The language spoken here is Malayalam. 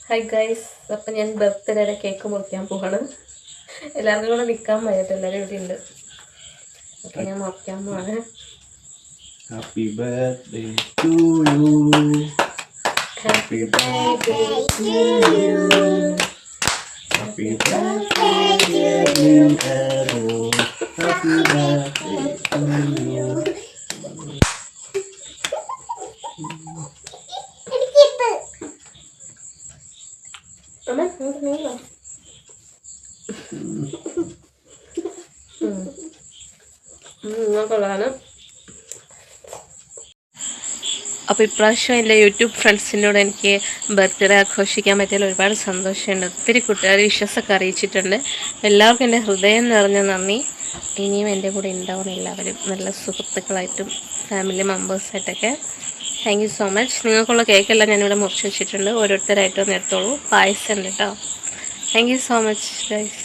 ഹായ് ഗൈസ്, അപ്പം ഞാൻ ബർത്ത്ഡേയുടെ കേക്ക് മുറിക്കാൻ പോവാണ്. എല്ലാവരും കൂടെ നിൽക്കാൻ വയ്യാട്ടോ, എല്ലാവരും ഇവിടെ ഉണ്ട്. അപ്പം ഞാൻ മുറിക്കാൻ പോവാണ്. Happy birthday to you. Happy birthday to you. Happy birthday dear hero. Happy birthday to you. കൊള്ളാണ്. അപ്പോൾ ഇപ്രാവശ്യം എൻ്റെ യൂട്യൂബ് ഫ്രണ്ട്സിനോട് എനിക്ക് ബർത്ത്ഡേ ആഘോഷിക്കാൻ പറ്റിയാൽ ഒരുപാട് സന്തോഷമുണ്ട്. ഒത്തിരി കൂട്ടുകാർ വിശ്വാസമൊക്കെ അറിയിച്ചിട്ടുണ്ട്. എല്ലാവർക്കും എൻ്റെ ഹൃദയം നിറഞ്ഞ നന്ദി. ഇനിയും എൻ്റെ കൂടെ ഉണ്ടാവും എല്ലാവരും, നല്ല സുഹൃത്തുക്കളായിട്ടും ഫാമിലി മെമ്പേഴ്സായിട്ടൊക്കെ. Thank you so much. നിങ്ങൾക്കുള്ള കേക്കെല്ലാം ഞാനിവിടെ മുറിച്ച് വെച്ചിട്ടുണ്ട്. ഓരോരുത്തരായിട്ട് ഒന്ന് എടുത്തോളൂ. പായസം ഉണ്ട് കേട്ടോ. Thank you so much guys.